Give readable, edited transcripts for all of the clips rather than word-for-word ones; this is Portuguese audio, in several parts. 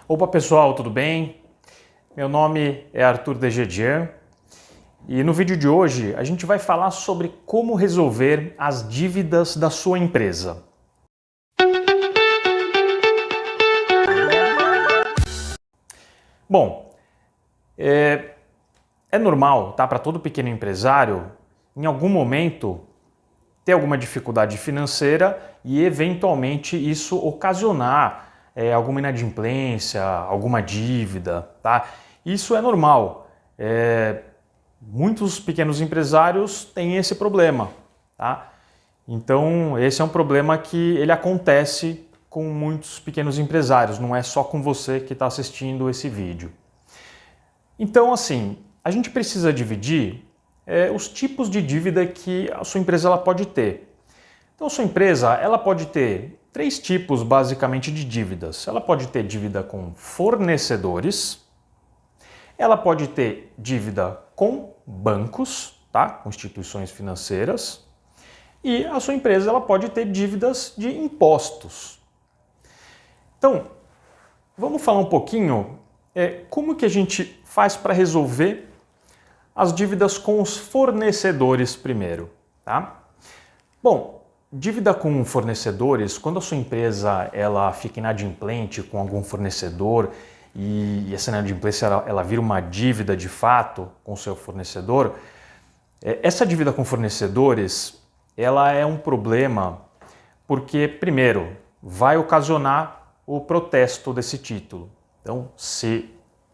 Opa pessoal, tudo bem? Meu nome é Arthur Degedian e no vídeo de hoje a gente vai falar sobre como resolver as dívidas da sua empresa. Bom, é normal, tá, para todo pequeno empresário, em algum momento, ter alguma dificuldade financeira e eventualmente isso ocasionar alguma inadimplência, alguma dívida, tá? Isso é normal. Muitos pequenos empresários têm esse problema, tá? Então esse é um problema que ele acontece com muitos pequenos empresários, não é só com você que está assistindo esse vídeo. Então assim, a gente precisa dividir os tipos de dívida que a sua empresa ela pode ter. Então a sua empresa ela pode ter três tipos basicamente de dívidas. Ela pode ter dívida com fornecedores, ela pode ter dívida com bancos, tá? Com instituições financeiras, e a sua empresa ela pode ter dívidas de impostos. Então, vamos falar um pouquinho como que a gente faz para resolver as dívidas com os fornecedores primeiro, tá? Bom, dívida com fornecedores, quando a sua empresa ela fica inadimplente com algum fornecedor e essa inadimplência ela vira uma dívida de fato com o seu fornecedor, essa dívida com fornecedores ela é um problema porque, primeiro, vai ocasionar o protesto desse título. Então, se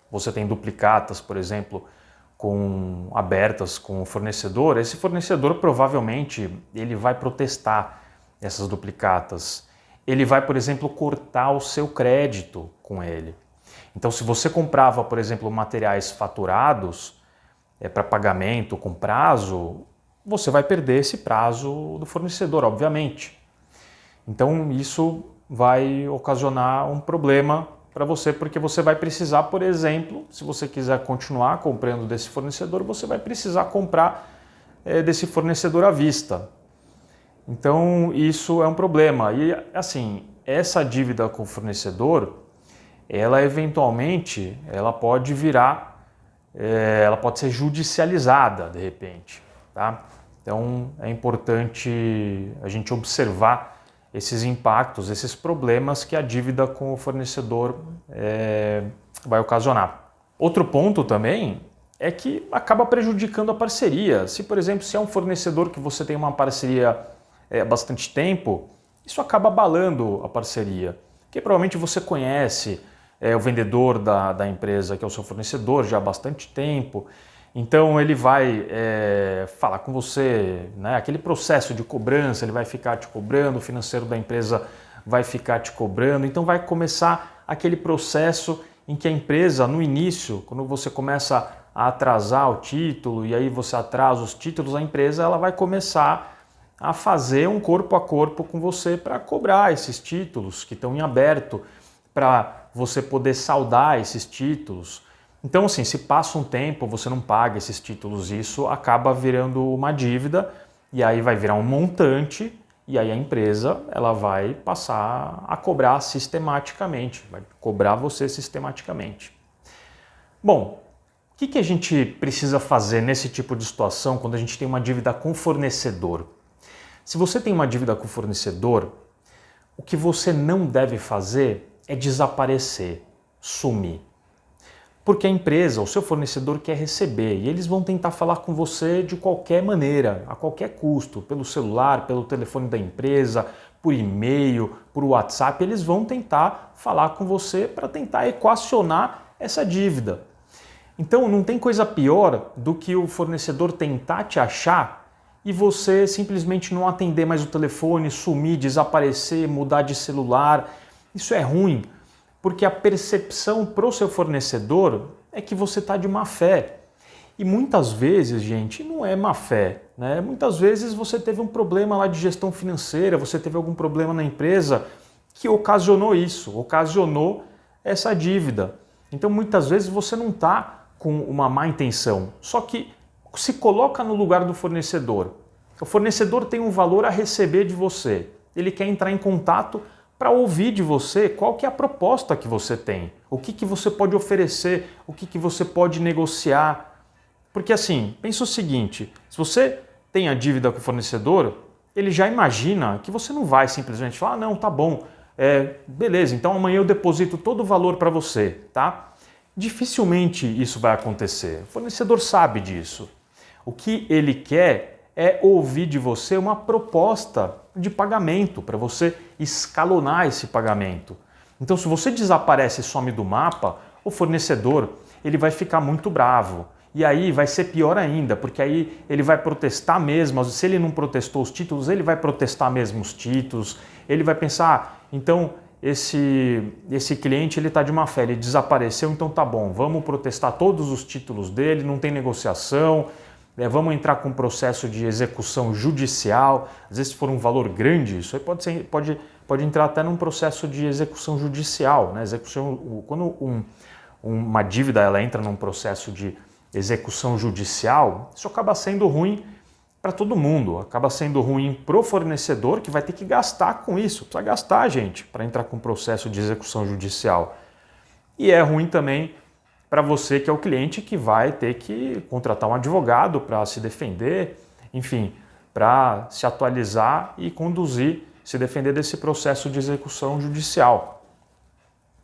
você tem duplicatas, por exemplo, abertas com o fornecedor, esse fornecedor provavelmente ele vai protestar essas duplicatas. Ele vai, por exemplo, cortar o seu crédito com ele. Então, se você comprava, por exemplo, materiais faturados para pagamento com prazo, você vai perder esse prazo do fornecedor, obviamente. Então, isso vai ocasionar um problema para você, porque você vai precisar, por exemplo, se você quiser continuar comprando desse fornecedor, você vai precisar comprar desse fornecedor à vista. Então, isso é um problema. E, assim, essa dívida com o fornecedor, ela eventualmente, ela pode virar, ela pode ser judicializada, de repente, tá? Então, é importante a gente observar esses impactos, esses problemas que a dívida com o fornecedor vai ocasionar. Outro ponto também é que acaba prejudicando a parceria. Se, por exemplo, se é um fornecedor que você tem uma parceria há bastante tempo, isso acaba abalando a parceria. Porque provavelmente você conhece o vendedor da empresa, que é o seu fornecedor, já há bastante tempo. Então ele vai falar com você, né? Aquele processo de cobrança, ele vai ficar te cobrando, o financeiro da empresa vai ficar te cobrando. Então vai começar aquele processo em que a empresa, no início, quando você começa a atrasar o título e aí você atrasa os títulos, a empresa ela vai começar a fazer um corpo a corpo com você para cobrar esses títulos que estão em aberto, para você poder saldar esses títulos. Então, assim, se passa um tempo, você não paga esses títulos, isso acaba virando uma dívida e aí vai virar um montante e aí a empresa ela vai passar a cobrar sistematicamente, vai cobrar você sistematicamente. Bom, o que a gente precisa fazer nesse tipo de situação quando a gente tem uma dívida com fornecedor? Se você tem uma dívida com fornecedor, o que você não deve fazer é desaparecer, sumir. Porque a empresa, o seu fornecedor quer receber e eles vão tentar falar com você de qualquer maneira, a qualquer custo, pelo celular, pelo telefone da empresa, por e-mail, por WhatsApp, eles vão tentar falar com você para tentar equacionar essa dívida. Então não tem coisa pior do que o fornecedor tentar te achar e você simplesmente não atender mais o telefone, sumir, desaparecer, mudar de celular. Isso é ruim. Porque a percepção para o seu fornecedor é que você está de má fé. E muitas vezes, gente, não é má fé, né? Muitas vezes você teve um problema lá de gestão financeira, você teve algum problema na empresa que ocasionou isso, ocasionou essa dívida. Então muitas vezes você não está com uma má intenção, só que se coloca no lugar do fornecedor. O fornecedor tem um valor a receber de você, ele quer entrar em contato para ouvir de você qual que é a proposta que você tem, o que, que você pode oferecer, o que, que você pode negociar. Porque assim, pensa o seguinte, se você tem a dívida com o fornecedor, ele já imagina que você não vai simplesmente falar, não, tá bom, beleza, então amanhã eu deposito todo o valor para você, tá? Dificilmente isso vai acontecer, o fornecedor sabe disso. O que ele quer é ouvir de você uma proposta de pagamento, para você escalonar esse pagamento. Então, se você desaparece e some do mapa, o fornecedor ele vai ficar muito bravo. E aí vai ser pior ainda, porque aí ele vai protestar mesmo. Se ele não protestou os títulos, ele vai protestar mesmo os títulos. Ele vai pensar, então esse cliente ele está de má fé, ele desapareceu, então tá bom, vamos protestar todos os títulos dele, não tem negociação. Vamos entrar com um processo de execução judicial, às vezes se for um valor grande, isso aí pode entrar até num processo de execução judicial. Né? Quando uma dívida ela entra num processo de execução judicial, isso acaba sendo ruim para todo mundo, acaba sendo ruim para o fornecedor que vai ter que gastar com isso, precisa gastar, gente, para entrar com um processo de execução judicial. E é ruim também para você que é o cliente que vai ter que contratar um advogado para se defender, enfim, para se atualizar e se defender desse processo de execução judicial.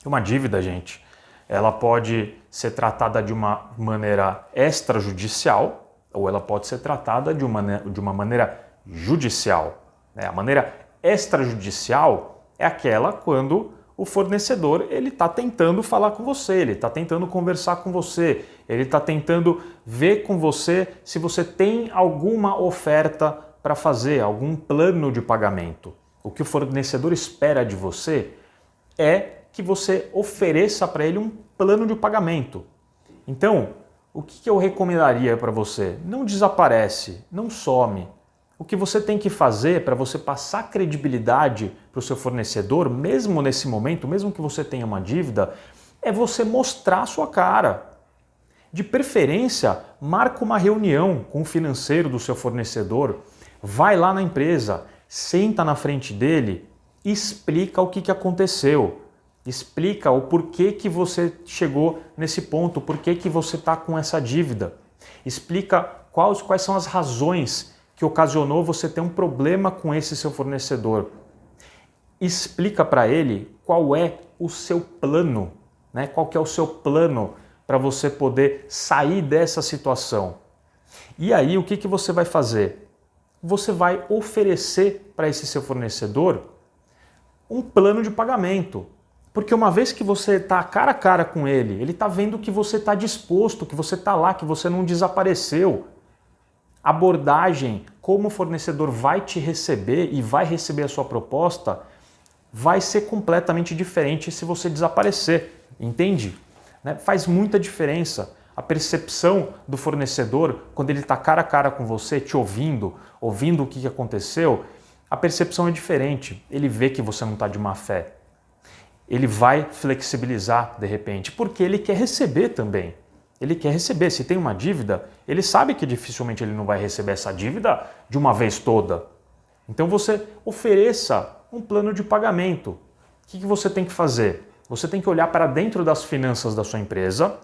Uma dívida, gente, ela pode ser tratada de uma maneira extrajudicial ou ela pode ser tratada de uma maneira judicial. A maneira extrajudicial é aquela quando o fornecedor ele está tentando falar com você, ele está tentando conversar com você, ele está tentando ver com você se você tem alguma oferta para fazer, algum plano de pagamento. O que o fornecedor espera de você é que você ofereça para ele um plano de pagamento. Então, o que eu recomendaria para você? Não desaparece, não some. O que você tem que fazer para você passar credibilidade para o seu fornecedor, mesmo nesse momento, mesmo que você tenha uma dívida, é você mostrar a sua cara. De preferência, marca uma reunião com o financeiro do seu fornecedor, vai lá na empresa, senta na frente dele e explica o que aconteceu. Explica o porquê que você chegou nesse ponto, porquê que você está com essa dívida. Explica quais são as razões que ocasionou você ter um problema com esse seu fornecedor. Explica para ele qual é o seu plano, né? Qual que é o seu plano para você poder sair dessa situação. E aí o que você vai fazer? Você vai oferecer para esse seu fornecedor um plano de pagamento. Porque uma vez que você está cara a cara com ele está vendo que você está disposto, que você está lá, que você não desapareceu. A abordagem, como o fornecedor vai te receber e vai receber a sua proposta, vai ser completamente diferente se você desaparecer, entende? Faz muita diferença. A percepção do fornecedor, quando ele está cara a cara com você, te ouvindo o que aconteceu, a percepção é diferente. Ele vê que você não está de má fé. Ele vai flexibilizar de repente, porque ele quer receber também. Ele quer receber. Se tem uma dívida, ele sabe que dificilmente ele não vai receber essa dívida de uma vez toda. Então você ofereça um plano de pagamento. O que você tem que fazer? Você tem que olhar para dentro das finanças da sua empresa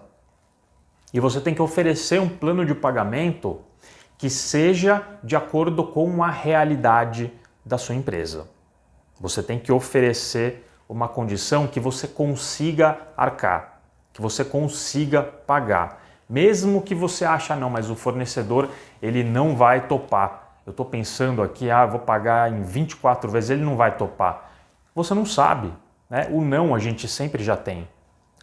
e você tem que oferecer um plano de pagamento que seja de acordo com a realidade da sua empresa. Você tem que oferecer uma condição que você consiga arcar, que você consiga pagar. Mesmo que você ache, não, mas o fornecedor ele não vai topar. Eu estou pensando aqui, vou pagar em 24 vezes, ele não vai topar. Você não sabe, né? O não a gente sempre já tem.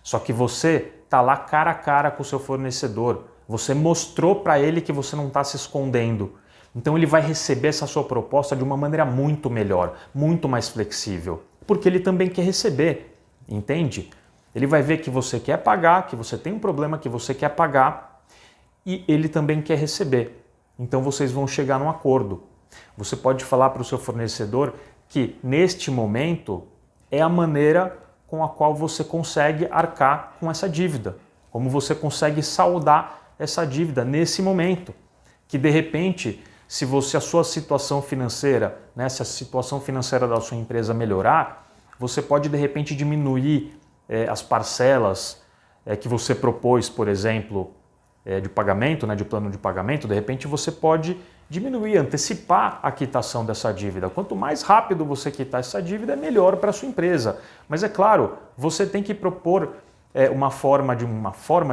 Só que você está lá cara a cara com o seu fornecedor. Você mostrou para ele que você não está se escondendo. Então ele vai receber essa sua proposta de uma maneira muito melhor, muito mais flexível. Porque ele também quer receber, entende? Ele vai ver que você quer pagar, que você tem um problema que você quer pagar e ele também quer receber. Então vocês vão chegar num acordo. Você pode falar para o seu fornecedor que neste momento é a maneira com a qual você consegue arcar com essa dívida, como você consegue saldar essa dívida nesse momento, que de repente, se a sua situação financeira, se a situação financeira da sua empresa melhorar, você pode de repente diminuir as parcelas que você propôs, por exemplo, de pagamento, né, de plano de pagamento. De repente você pode diminuir, antecipar a quitação dessa dívida. Quanto mais rápido você quitar essa dívida, é melhor para a sua empresa. Mas é claro, você tem que propor uma forma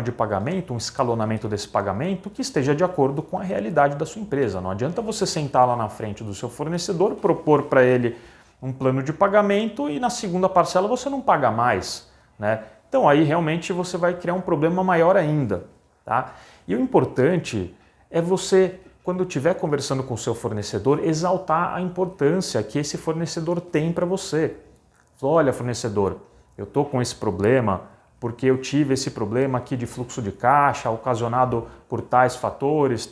de pagamento, um escalonamento desse pagamento que esteja de acordo com a realidade da sua empresa. Não adianta você sentar lá na frente do seu fornecedor, propor para ele um plano de pagamento e na segunda parcela você não paga mais, né? Então aí realmente você vai criar um problema maior ainda, tá? E o importante é você, quando estiver conversando com o seu fornecedor, exaltar a importância que esse fornecedor tem para você. Olha, fornecedor, eu estou com esse problema porque eu tive esse problema aqui de fluxo de caixa ocasionado por tais fatores,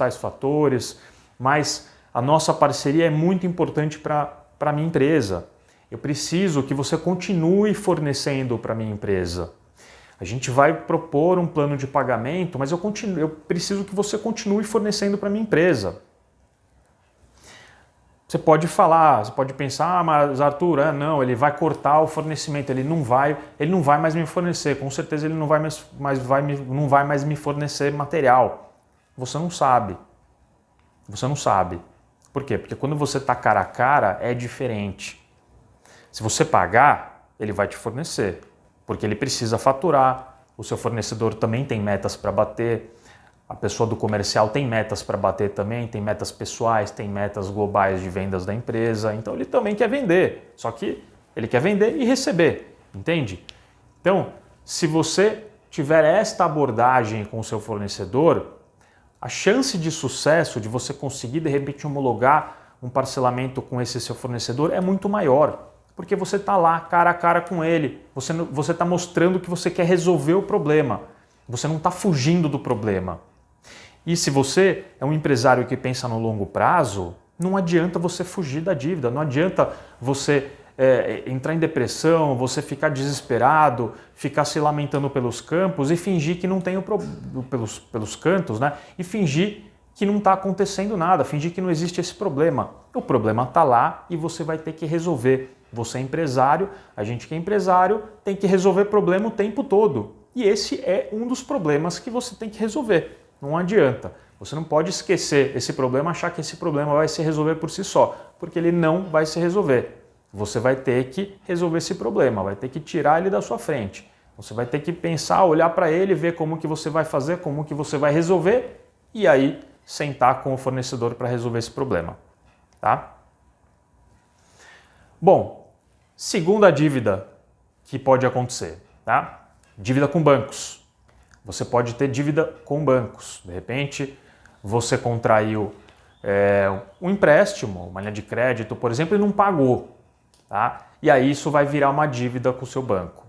mas a nossa parceria é muito importante para a minha empresa. Eu preciso que você continue fornecendo para a minha empresa. A gente vai propor um plano de pagamento, mas eu preciso que você continue fornecendo para a minha empresa. Você pode falar, você pode pensar, mas Arthur, não, ele vai cortar o fornecimento, ele não vai mais me fornecer, com certeza ele não vai mais me fornecer material. Você não sabe. Você não sabe. Por quê? Porque quando você está cara a cara é diferente. Se você pagar, ele vai te fornecer, porque ele precisa faturar, o seu fornecedor também tem metas para bater, a pessoa do comercial tem metas para bater também, tem metas pessoais, tem metas globais de vendas da empresa, então ele também quer vender, só que ele quer vender e receber, entende? Então, se você tiver esta abordagem com o seu fornecedor, a chance de sucesso de você conseguir de repente homologar um parcelamento com esse seu fornecedor é muito maior, porque você está lá cara a cara com ele, você está mostrando que você quer resolver o problema, você não está fugindo do problema. E se você é um empresário que pensa no longo prazo, não adianta você fugir da dívida, não adianta você entrar em depressão, você ficar desesperado, ficar se lamentando pelos campos e fingir que não tem pelos cantos, né? E fingir que não está acontecendo nada, fingir que não existe esse problema. O problema está lá e você vai ter que resolver. Você é empresário, a gente que é empresário tem que resolver problema o tempo todo. E esse é um dos problemas que você tem que resolver. Não adianta. Você não pode esquecer esse problema, achar que esse problema vai se resolver por si só, porque ele não vai se resolver. Você vai ter que resolver esse problema, vai ter que tirar ele da sua frente. Você vai ter que pensar, olhar para ele, ver como que você vai fazer, como que você vai resolver e aí sentar com o fornecedor para resolver esse problema, tá? Bom, segunda dívida que pode acontecer, tá? Dívida com bancos. Você pode ter dívida com bancos. De repente, você contraiu um empréstimo, uma linha de crédito, por exemplo, e não pagou, tá? E aí isso vai virar uma dívida com o seu banco.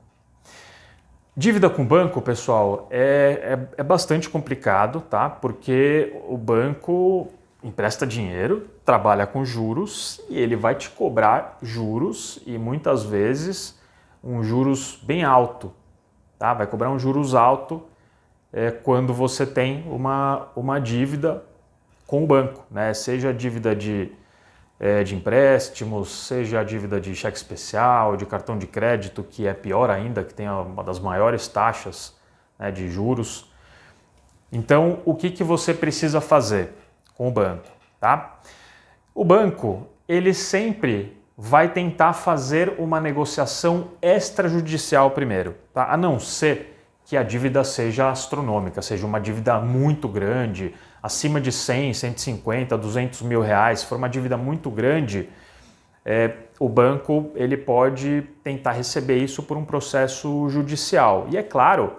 Dívida com banco, pessoal, é bastante complicado, tá? Porque o banco empresta dinheiro, trabalha com juros e ele vai te cobrar juros e muitas vezes um juros bem alto, tá? Vai cobrar um juros alto quando você tem uma dívida com o banco, né? Seja a dívida de empréstimos, seja a dívida de cheque especial, de cartão de crédito, que é pior ainda, que tem uma das maiores taxas, né, de juros. Então, o que você precisa fazer com o banco, tá? O banco, ele sempre vai tentar fazer uma negociação extrajudicial primeiro, tá? A não ser que a dívida seja astronômica, seja uma dívida muito grande, acima de 100, 150, 200 mil reais, se for uma dívida muito grande, o banco ele pode tentar receber isso por um processo judicial. E é claro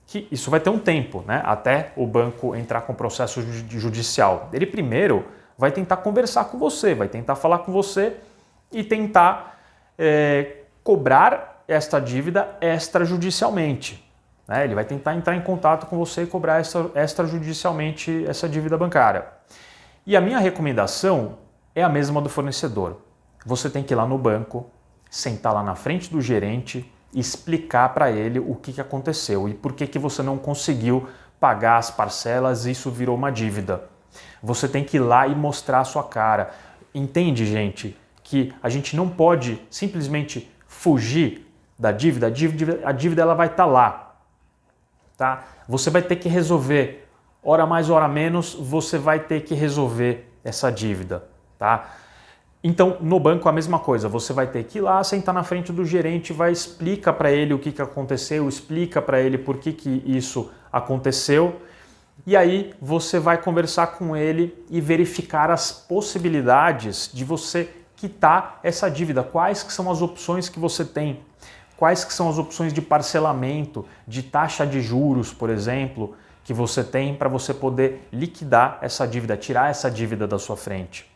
que isso vai ter um tempo, né, até o banco entrar com o processo judicial. Ele primeiro vai tentar conversar com você, vai tentar falar com você e tentar cobrar esta dívida extrajudicialmente. Ele vai tentar entrar em contato com você e cobrar extrajudicialmente essa dívida bancária. E a minha recomendação é a mesma do fornecedor. Você tem que ir lá no banco, sentar lá na frente do gerente e explicar para ele o que aconteceu e por que você não conseguiu pagar as parcelas e isso virou uma dívida. Você tem que ir lá e mostrar a sua cara. Entende, gente, que a gente não pode simplesmente fugir da dívida, a dívida ela vai estar lá. Tá? Você vai ter que resolver, hora mais, hora menos, você vai ter que resolver essa dívida. Tá? Então, no banco a mesma coisa, você vai ter que ir lá, sentar na frente do gerente, vai explicar para ele o que aconteceu, explica para ele por que isso aconteceu, e aí você vai conversar com ele e verificar as possibilidades de você quitar essa dívida, quais que são as opções que você tem, quais que são as opções de parcelamento, de taxa de juros, por exemplo, que você tem para você poder liquidar essa dívida, tirar essa dívida da sua frente.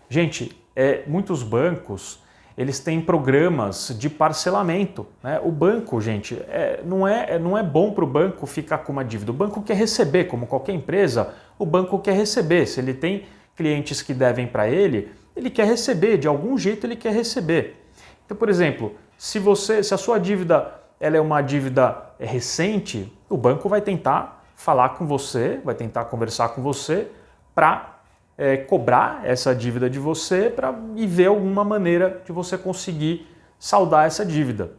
Gente, muitos bancos, eles têm programas de parcelamento. Né? O banco, gente, não é bom para o banco ficar com uma dívida. O banco quer receber, como qualquer empresa, o banco quer receber. Se ele tem clientes que devem para ele quer receber, de algum jeito ele quer receber. Então, por exemplo, se a sua dívida ela é uma dívida recente, o banco vai tentar falar com você, vai tentar conversar com você para cobrar essa dívida de você e ver alguma maneira de você conseguir saldar essa dívida.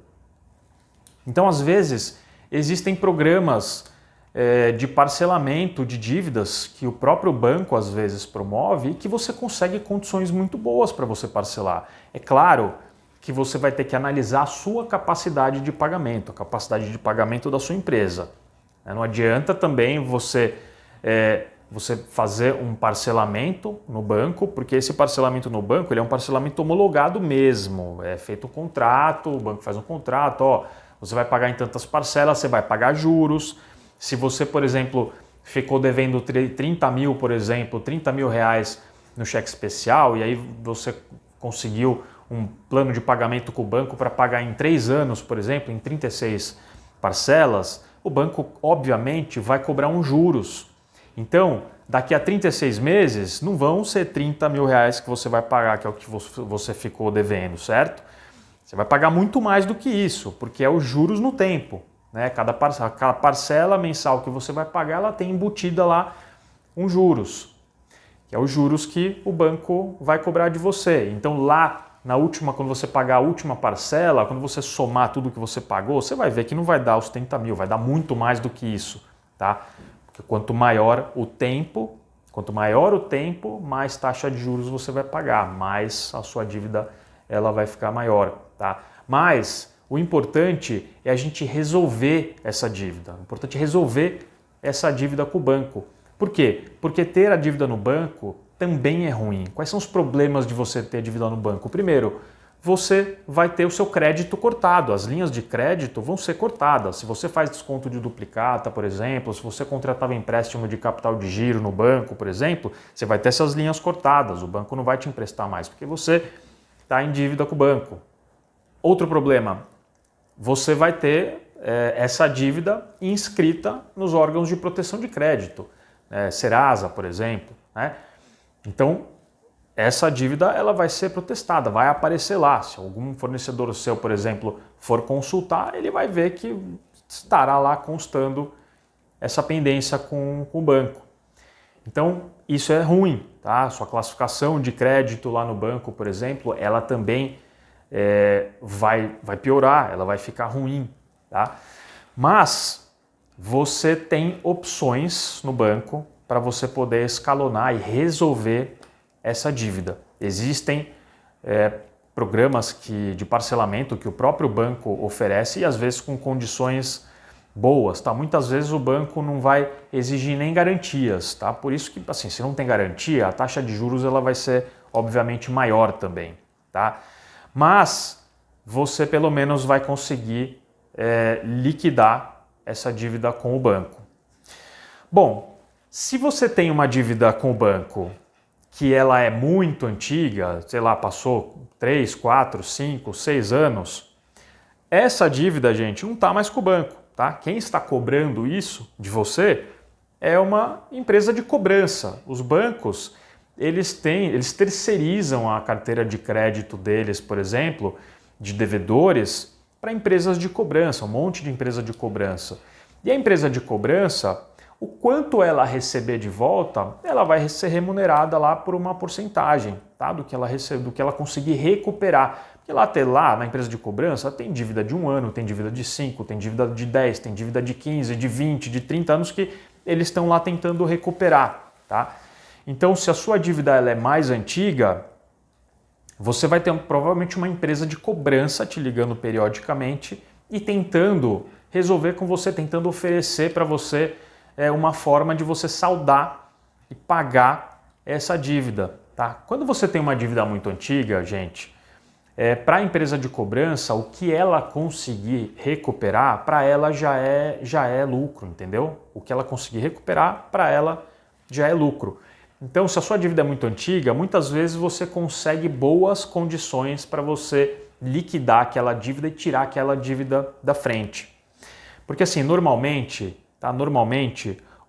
Então, às vezes, existem programas de parcelamento de dívidas que o próprio banco às vezes promove e que você consegue condições muito boas para você parcelar. É claro que você vai ter que analisar a sua capacidade de pagamento, a capacidade de pagamento da sua empresa. Não adianta também você fazer um parcelamento no banco, porque esse parcelamento no banco ele é um parcelamento homologado mesmo. É feito um contrato, o banco faz um contrato, você vai pagar em tantas parcelas, você vai pagar juros. Se você, por exemplo, ficou devendo 30 mil, por exemplo, 30 mil reais no cheque especial, e aí você conseguiu um plano de pagamento com o banco para pagar em 3 anos, por exemplo, em 36 parcelas, o banco, obviamente, vai cobrar uns juros. Então, daqui a 36 meses, não vão ser 30 mil reais que você vai pagar, que é o que você ficou devendo, certo? Você vai pagar muito mais do que isso, porque é os juros no tempo. Né? Cada parcela mensal que você vai pagar, ela tem embutida lá uns juros, que é os juros que o banco vai cobrar de você. Então lá, quando você pagar a última parcela, quando você somar tudo que você pagou, você vai ver que não vai dar os 30 mil, vai dar muito mais do que isso. Tá? Porque quanto maior o tempo, mais taxa de juros você vai pagar, mais a sua dívida ela vai ficar maior. Tá? Mas o importante é a gente resolver essa dívida. O importante é resolver essa dívida com o banco. Por quê? Porque ter a dívida no banco também é ruim. Quais são os problemas de você ter dívida no banco? Primeiro, você vai ter o seu crédito cortado. As linhas de crédito vão ser cortadas. Se você faz desconto de duplicata, por exemplo, se você contratava empréstimo de capital de giro no banco, por exemplo, você vai ter essas linhas cortadas. O banco não vai te emprestar mais, porque você está em dívida com o banco. Outro problema, você vai ter essa dívida inscrita nos órgãos de proteção de crédito, Serasa, por exemplo. Né? Então, essa dívida ela vai ser protestada, vai aparecer lá. Se algum fornecedor seu, por exemplo, for consultar, ele vai ver que estará lá constando essa pendência com o banco. Então, isso é ruim. Tá? Sua classificação de crédito lá no banco, por exemplo, ela também vai piorar, ela vai ficar ruim. Tá? Mas você tem opções no banco para você poder escalonar e resolver essa dívida. Existem programas de parcelamento que o próprio banco oferece e às vezes com condições boas. Tá? Muitas vezes o banco não vai exigir nem garantias. Tá? Por isso que, assim, se não tem garantia, a taxa de juros ela vai ser obviamente maior também. Tá? Mas você pelo menos vai conseguir liquidar essa dívida com o banco. Bom, se você tem uma dívida com o banco que ela é muito antiga, sei lá, passou 3, 4, 5, 6 anos, essa dívida, gente, não está mais com o banco. Tá? Quem está cobrando isso de você é uma empresa de cobrança. Os bancos, eles terceirizam a carteira de crédito deles, por exemplo, de devedores, para empresas de cobrança, um monte de empresa de cobrança. E a empresa de cobrança, o quanto ela receber de volta, ela vai ser remunerada lá por uma porcentagem, tá? do que ela conseguir recuperar. E lá na empresa de cobrança tem dívida de 1 ano, tem dívida de 5, tem dívida de 10, tem dívida de 15, de 20, de 30 anos que eles estão lá tentando recuperar, tá? Então, se a sua dívida ela é mais antiga, você vai ter provavelmente uma empresa de cobrança te ligando periodicamente e tentando resolver com você, tentando oferecer para você uma forma de você saldar e pagar essa dívida, tá? Quando você tem uma dívida muito antiga, gente, para a empresa de cobrança, o que ela conseguir recuperar, para ela já é lucro, entendeu? O que ela conseguir recuperar, para ela já é lucro. Então, se a sua dívida é muito antiga, muitas vezes você consegue boas condições para você liquidar aquela dívida e tirar aquela dívida da frente. Porque assim, normalmente,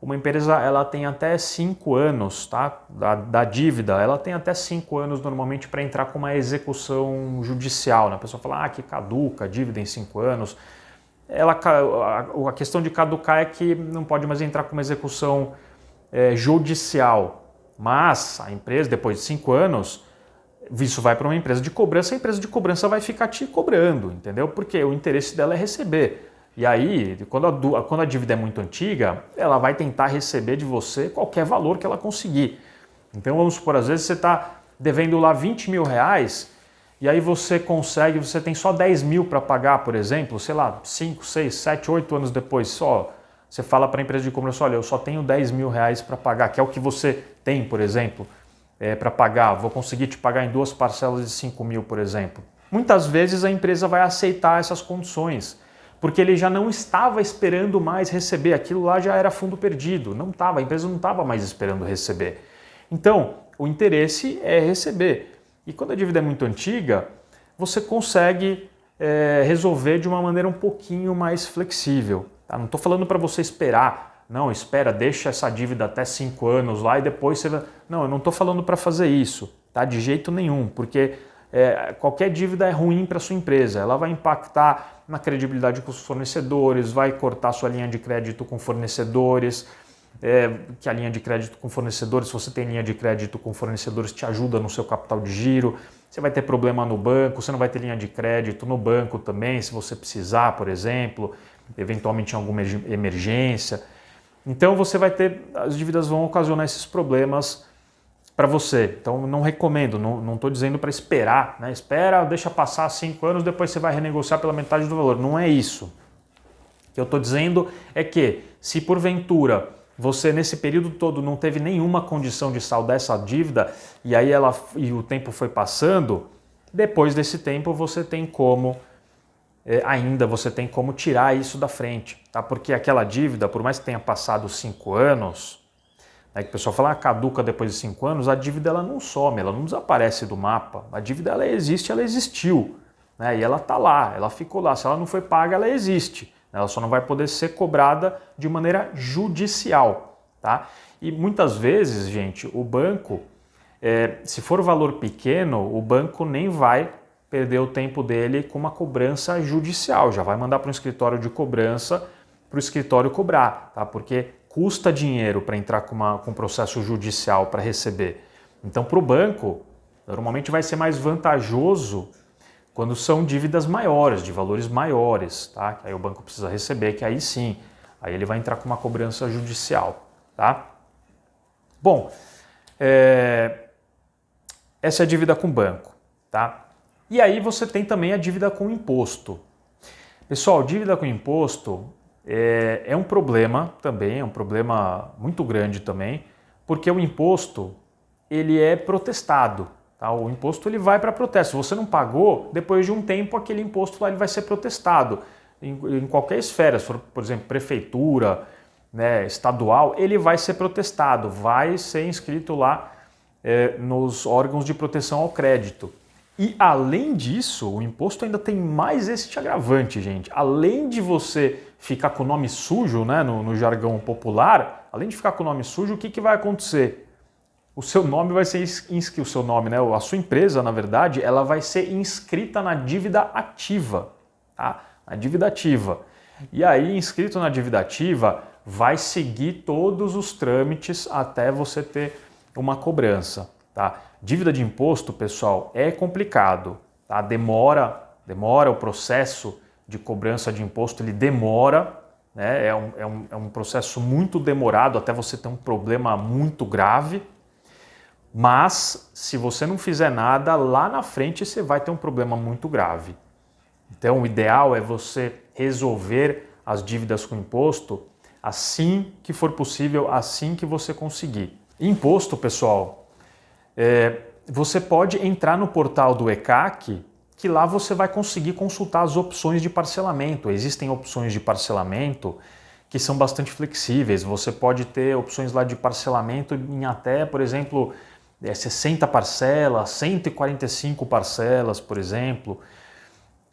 uma empresa ela tem até 5 anos, tá? Da dívida, ela tem até 5 anos normalmente para entrar com uma execução judicial, né? A pessoa fala que caduca a dívida em 5 anos. A questão de caducar é que não pode mais entrar com uma execução judicial. Mas a empresa, depois de 5 anos, isso vai para uma empresa de cobrança, a empresa de cobrança vai ficar te cobrando, entendeu? Porque o interesse dela é receber. E aí, quando a dívida é muito antiga, ela vai tentar receber de você qualquer valor que ela conseguir. Então vamos supor, às vezes você está devendo lá 20 mil reais e aí você tem só 10 mil para pagar, por exemplo, sei lá, 5, 6, 7, 8 anos depois só. Você fala para a empresa de cobrança, olha, eu só tenho 10 mil reais para pagar, que é o que você tem, por exemplo, para pagar. Vou conseguir te pagar em 2 parcelas de 5 mil, por exemplo. Muitas vezes a empresa vai aceitar essas condições, porque ele já não estava esperando mais receber, aquilo lá já era fundo perdido, a empresa não estava mais esperando receber. Então, o interesse é receber. E quando a dívida é muito antiga, você consegue resolver de uma maneira um pouquinho mais flexível. Tá? Não estou falando para você esperar, não, deixa essa dívida até 5 anos lá e depois você vai... Não, eu não estou falando para fazer isso, tá? De jeito nenhum, porque qualquer dívida é ruim para a sua empresa, ela vai impactar na credibilidade com os fornecedores, vai cortar sua linha de crédito com fornecedores, que a linha de crédito com fornecedores, se você tem linha de crédito com fornecedores, te ajuda no seu capital de giro, você vai ter problema no banco, você não vai ter linha de crédito no banco também, se você precisar, por exemplo, eventualmente em alguma emergência. Então as dívidas vão ocasionar esses problemas para você. Então não recomendo, não estou dizendo para esperar, né? Deixa passar 5 anos, depois você vai renegociar pela metade do valor. Não é isso. O que eu estou dizendo é que se porventura você nesse período todo não teve nenhuma condição de saldar essa dívida e o tempo foi passando, depois desse tempo você tem como tirar isso da frente, tá? Porque aquela dívida, por mais que tenha passado 5 anos, que o pessoal fala, caduca depois de 5 anos, a dívida ela não some, ela não desaparece do mapa. A dívida ela existe, ela existiu, né? E ela está lá, ela ficou lá. Se ela não foi paga, ela existe. Ela só não vai poder ser cobrada de maneira judicial, tá? E muitas vezes, gente, o banco, se for valor pequeno, o banco nem vai perder o tempo dele com uma cobrança judicial. Já vai mandar para um escritório de cobrança, para o escritório cobrar, tá? Porque custa dinheiro para entrar com um processo judicial para receber. Então, para o banco, normalmente vai ser mais vantajoso quando são dívidas maiores, de valores maiores, tá? Que aí o banco precisa receber, que aí sim, aí ele vai entrar com uma cobrança judicial, tá? Bom, essa é a dívida com o banco, tá? E aí você tem também a dívida com imposto. Pessoal, dívida com imposto é um problema também, é um problema muito grande também, porque o imposto ele é protestado. Tá? O imposto ele vai para protesto. Se você não pagou, depois de um tempo aquele imposto lá ele vai ser protestado. Em qualquer esfera, se for, por exemplo, prefeitura, né, estadual, ele vai ser protestado, vai ser inscrito lá nos órgãos de proteção ao crédito. E além disso, o imposto ainda tem mais este agravante, gente. Além de você ficar com o nome sujo, né, no jargão popular, além de ficar com o nome sujo, o que vai acontecer? O seu nome vai ser inscrito, a sua empresa, na verdade, ela vai ser inscrita na dívida ativa, tá? Na dívida ativa. E aí, inscrito na dívida ativa, vai seguir todos os trâmites até você ter uma cobrança, tá? Dívida de imposto, pessoal, é complicado. tá? Demora o processo de cobrança de imposto, ele demora, né? É um processo muito demorado até você ter um problema muito grave, mas se você não fizer nada, lá na frente você vai ter um problema muito grave. Então o ideal é você resolver as dívidas com imposto assim que for possível, assim que você conseguir. Imposto, pessoal, você pode entrar no portal do ECAC, que lá você vai conseguir consultar as opções de parcelamento. Existem opções de parcelamento que são bastante flexíveis. Você pode ter opções lá de parcelamento em até, por exemplo, 60 parcelas, 145 parcelas, por exemplo,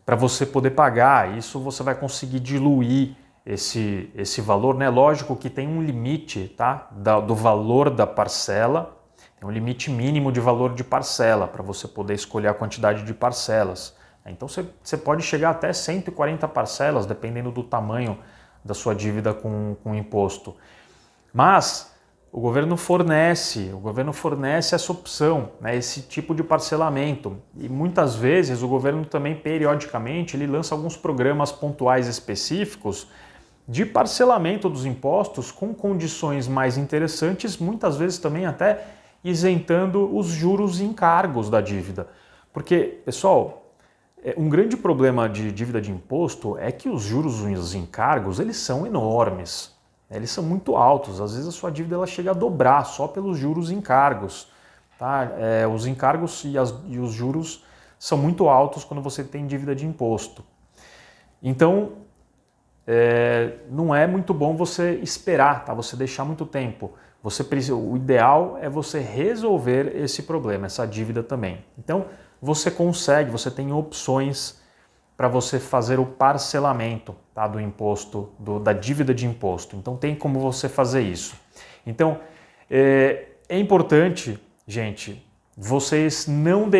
para você poder pagar. Isso você vai conseguir diluir esse valor, né? Lógico que tem um limite, tá? Do valor da parcela. Tem um limite mínimo de valor de parcela para você poder escolher a quantidade de parcelas. Então você pode chegar até 140 parcelas, dependendo do tamanho da sua dívida com imposto. Mas o governo fornece essa opção, né, esse tipo de parcelamento. E muitas vezes o governo também, periodicamente, ele lança alguns programas pontuais específicos de parcelamento dos impostos com condições mais interessantes, muitas vezes também até isentando os juros e encargos da dívida. Porque, pessoal, um grande problema de dívida de imposto é que os juros e os encargos, eles são enormes, eles são muito altos. Às vezes a sua dívida ela chega a dobrar só pelos juros e encargos. Tá? Os encargos e os juros são muito altos quando você tem dívida de imposto. Então, não é muito bom você esperar, tá? Você deixar muito tempo. O ideal é você resolver esse problema, essa dívida também. Então, você tem opções para você fazer o parcelamento, tá, do imposto, da dívida de imposto. Então, tem como você fazer isso. Então, é importante, gente, vocês não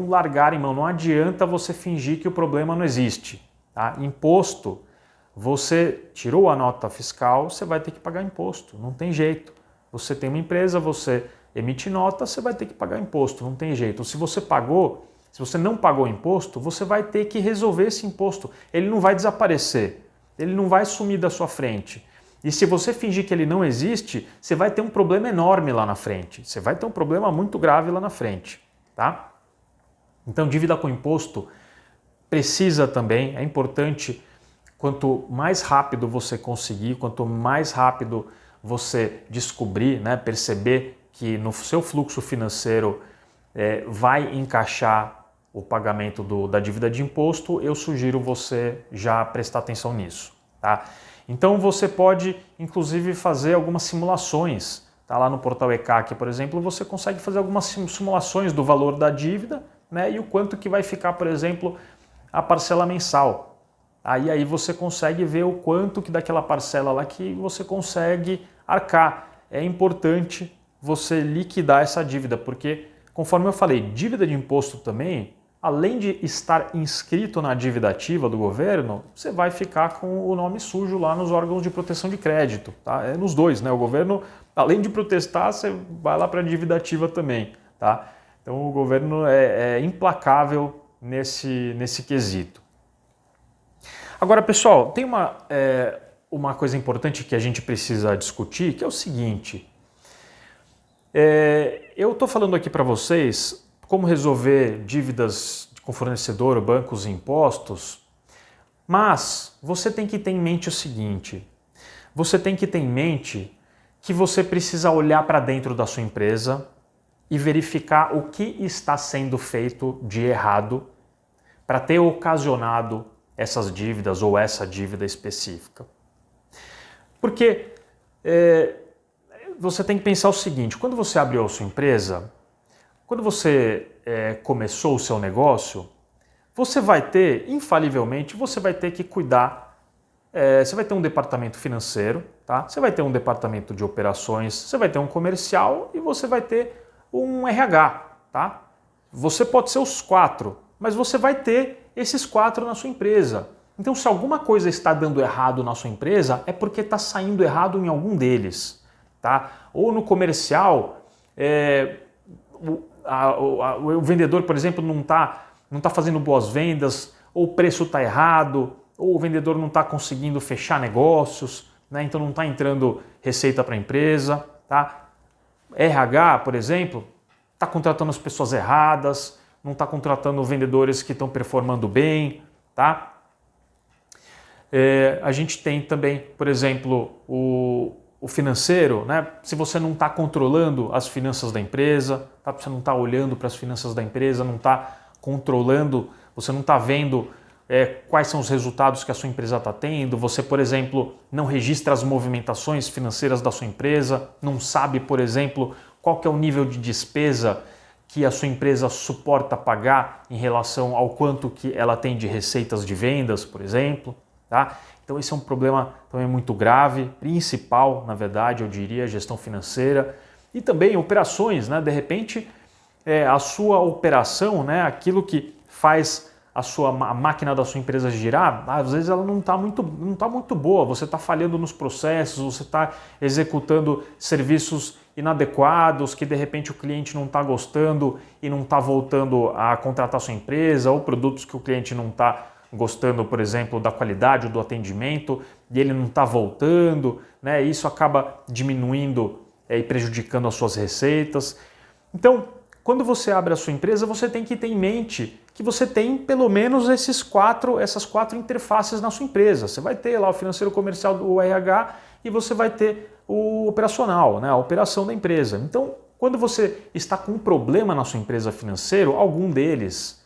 largarem mão. Não adianta você fingir que o problema não existe. Tá? Imposto, você tirou a nota fiscal, você vai ter que pagar imposto, não tem jeito. Você tem uma empresa, você emite nota, você vai ter que pagar imposto, não tem jeito. Se você não pagou imposto, você vai ter que resolver esse imposto. Ele não vai desaparecer, ele não vai sumir da sua frente. E se você fingir que ele não existe, você vai ter um problema enorme lá na frente. Você vai ter um problema muito grave lá na frente, tá? Então, dívida com imposto precisa também, é importante, quanto mais rápido você conseguir, quanto mais rápido você descobrir, né, perceber que no seu fluxo financeiro vai encaixar o pagamento da dívida de imposto, eu sugiro você já prestar atenção nisso. Tá? Então você pode, inclusive, fazer algumas simulações. Tá? Lá no portal ECAC, por exemplo, você consegue fazer algumas simulações do valor da dívida, né, e o quanto que vai ficar, por exemplo, a parcela mensal. Aí você consegue ver o quanto que daquela parcela lá que você consegue arcar. É importante você liquidar essa dívida, porque, conforme eu falei, dívida de imposto também, além de estar inscrito na dívida ativa do governo, você vai ficar com o nome sujo lá nos órgãos de proteção de crédito. Tá? É nos dois, né? O governo, além de protestar, você vai lá para a dívida ativa também. Tá? Então o governo é implacável nesse quesito. Agora, pessoal, tem uma coisa importante que a gente precisa discutir, que é o seguinte. Eu estou falando aqui para vocês como resolver dívidas com fornecedor, bancos e impostos, mas você tem que ter em mente o seguinte. Você tem que ter em mente que você precisa olhar para dentro da sua empresa e verificar o que está sendo feito de errado para ter ocasionado essas dívidas ou essa dívida específica. Porque você tem que pensar o seguinte, quando você abriu a sua empresa, quando você começou o seu negócio, você vai ter, infalivelmente, você vai ter que cuidar, você vai ter um departamento financeiro, tá? Você vai ter um departamento de operações, você vai ter um comercial e você vai ter um RH, tá? Você pode ser os 4, mas você vai ter esses 4 na sua empresa. Então, se alguma coisa está dando errado na sua empresa, é porque está saindo errado em algum deles. Tá? Ou no comercial, o vendedor, por exemplo, não está não está fazendo boas vendas, ou o preço está errado, ou o vendedor não está conseguindo fechar negócios, né? Então não está entrando receita para a empresa. Tá? RH, por exemplo, está contratando as pessoas erradas, não está contratando vendedores que estão performando bem. Tá? A gente tem também, por exemplo, o financeiro, né? Se você não está controlando as finanças da empresa, tá? Você não está olhando para as finanças da empresa, não está controlando, você não está vendo quais são os resultados que a sua empresa está tendo, você, por exemplo, não registra as movimentações financeiras da sua empresa, não sabe, por exemplo, qual que é o nível de despesa que a sua empresa suporta pagar em relação ao quanto que ela tem de receitas de vendas, por exemplo. Tá? Então esse é um problema também muito grave, principal, na verdade, eu diria, gestão financeira e também operações, né? De repente, a sua operação, né? Aquilo que faz a máquina da sua empresa girar, às vezes ela não está muito boa, você está falhando nos processos, você está executando serviços inadequados, que de repente o cliente não está gostando e não está voltando a contratar sua empresa, ou produtos que o cliente não está gostando, por exemplo, da qualidade ou do atendimento, e ele não está voltando, né? Isso acaba diminuindo e prejudicando as suas receitas. Então, quando você abre a sua empresa, você tem que ter em mente que você tem pelo menos essas quatro interfaces na sua empresa. Você vai ter lá o financeiro, comercial, o RH, e você vai ter o operacional, né? A operação da empresa. Então, quando você está com um problema na sua empresa financeira, em algum deles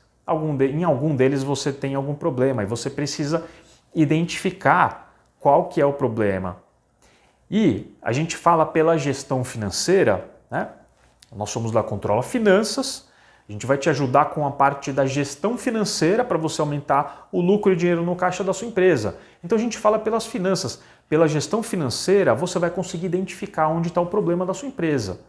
você tem algum problema e você precisa identificar qual que é o problema. E a gente fala pela gestão financeira, né? Nós somos da Controla Finanças, a gente vai te ajudar com a parte da gestão financeira para você aumentar o lucro e dinheiro no caixa da sua empresa. Então a gente fala pelas finanças. Pela gestão financeira você vai conseguir identificar onde está o problema da sua empresa.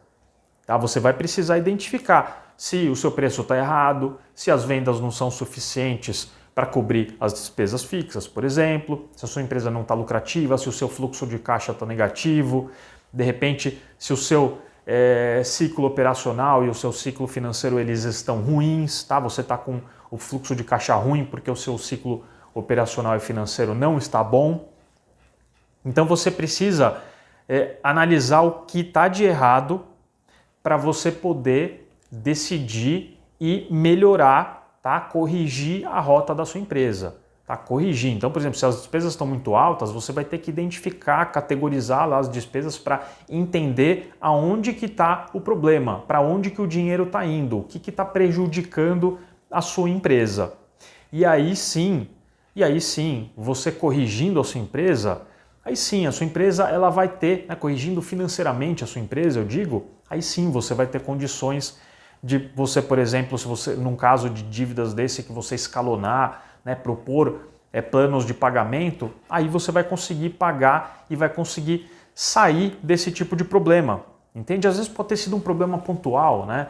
Tá? Você vai precisar identificar se o seu preço está errado, se as vendas não são suficientes para cobrir as despesas fixas, por exemplo, se a sua empresa não está lucrativa, se o seu fluxo de caixa está negativo, de repente se o seu ciclo operacional e o seu ciclo financeiro eles estão ruins, tá? Você está com o fluxo de caixa ruim porque o seu ciclo operacional e financeiro não está bom. Então você precisa analisar o que está de errado para você poder decidir e melhorar, tá? Corrigir a rota da sua empresa. Tá? Corrigir. Então, por exemplo, se as despesas estão muito altas, você vai ter que identificar, categorizar lá as despesas para entender aonde que está o problema, para onde que o dinheiro está indo, o que está prejudicando a sua empresa. E aí sim, você corrigindo a sua empresa, aí sim, a sua empresa ela vai ter, né, corrigindo financeiramente a sua empresa, eu digo, aí sim você vai ter condições de você, por exemplo, se você, num caso de dívidas desse que você escalonar, né, propor planos de pagamento, aí você vai conseguir pagar e vai conseguir sair desse tipo de problema. Entende? Às vezes pode ter sido um problema pontual, né?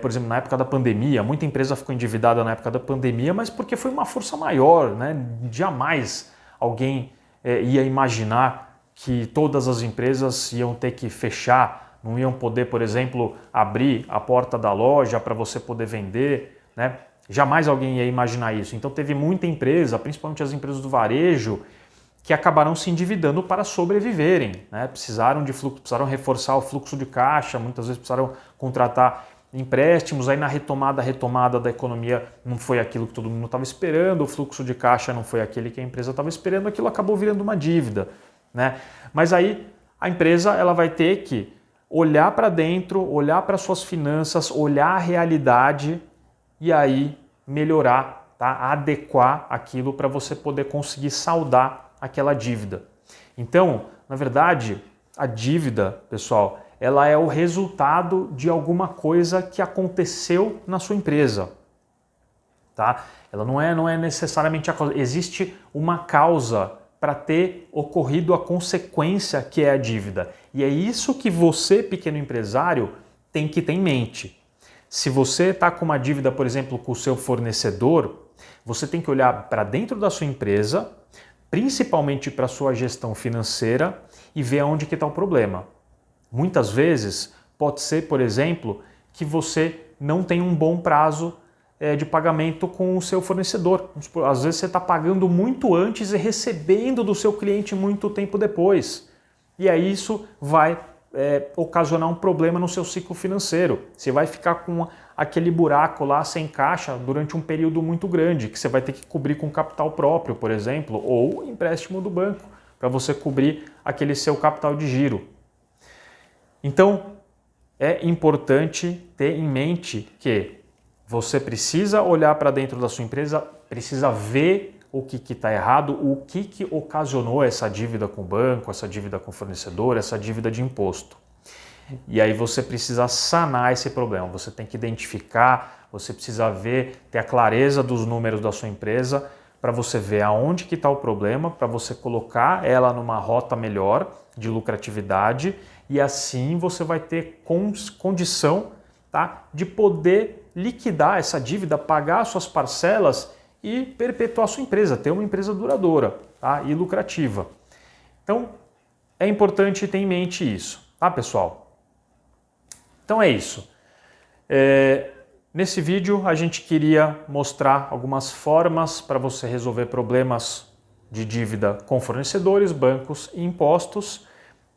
Por exemplo, na época da pandemia, muita empresa ficou endividada na época da pandemia, mas porque foi uma força maior, né? Jamais alguém ia imaginar que todas as empresas iam ter que fechar, não iam poder, por exemplo, abrir a porta da loja para você poder vender, né? Jamais alguém ia imaginar isso. Então teve muita empresa, principalmente as empresas do varejo, que acabaram se endividando para sobreviverem, né? Precisaram reforçar o fluxo de caixa, muitas vezes precisaram contratar empréstimos, aí na retomada da economia não foi aquilo que todo mundo estava esperando, o fluxo de caixa não foi aquele que a empresa estava esperando, aquilo acabou virando uma dívida, né? Mas aí a empresa ela vai ter que olhar para dentro, olhar para suas finanças, olhar a realidade e aí melhorar, tá? Adequar aquilo para você poder conseguir saldar aquela dívida. Então, na verdade, a dívida, pessoal, ela é o resultado de alguma coisa que aconteceu na sua empresa. Tá? Ela não é necessariamente a causa. Existe uma causa para ter ocorrido a consequência que é a dívida. E é isso que você, pequeno empresário, tem que ter em mente. Se você está com uma dívida, por exemplo, com o seu fornecedor, você tem que olhar para dentro da sua empresa, principalmente para a sua gestão financeira e ver onde que está o problema. Muitas vezes pode ser, por exemplo, que você não tem um bom prazo de pagamento com o seu fornecedor. Às vezes você está pagando muito antes e recebendo do seu cliente muito tempo depois. E aí isso vai ocasionar um problema no seu ciclo financeiro. Você vai ficar com aquele buraco lá sem caixa durante um período muito grande, que você vai ter que cobrir com capital próprio, por exemplo, ou empréstimo do banco, para você cobrir aquele seu capital de giro. Então, é importante ter em mente que você precisa olhar para dentro da sua empresa, precisa ver o que está errado, o que ocasionou essa dívida com o banco, essa dívida com o fornecedor, essa dívida de imposto. E aí você precisa sanar esse problema, você tem que identificar, você precisa ver, ter a clareza dos números da sua empresa para você ver aonde que está o problema, para você colocar ela numa rota melhor de lucratividade e assim você vai ter condição, tá, de poder liquidar essa dívida, pagar suas parcelas e perpetuar sua empresa, ter uma empresa duradoura, tá, e lucrativa. Então, é importante ter em mente isso, tá, pessoal? Então é isso. Nesse vídeo a gente queria mostrar algumas formas para você resolver problemas de dívida com fornecedores, bancos e impostos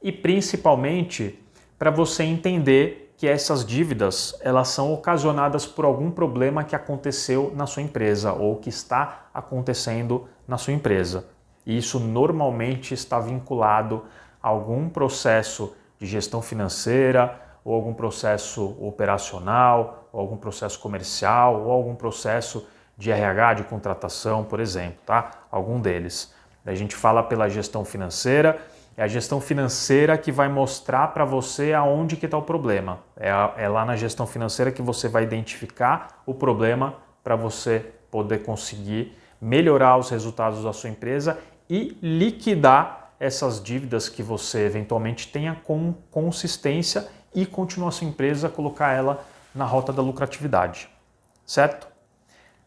e principalmente para você entender que essas dívidas elas são ocasionadas por algum problema que aconteceu na sua empresa ou que está acontecendo na sua empresa. E isso normalmente está vinculado a algum processo de gestão financeira, ou algum processo operacional, ou algum processo comercial, ou algum processo de RH, de contratação, por exemplo, tá? Algum deles. A gente fala pela gestão financeira, é a gestão financeira que vai mostrar para você aonde que está o problema. É lá na gestão financeira que você vai identificar o problema para você poder conseguir melhorar os resultados da sua empresa e liquidar essas dívidas que você eventualmente tenha com consistência e continuar a sua empresa, colocar ela na rota da lucratividade, certo?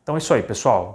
Então é isso aí, pessoal.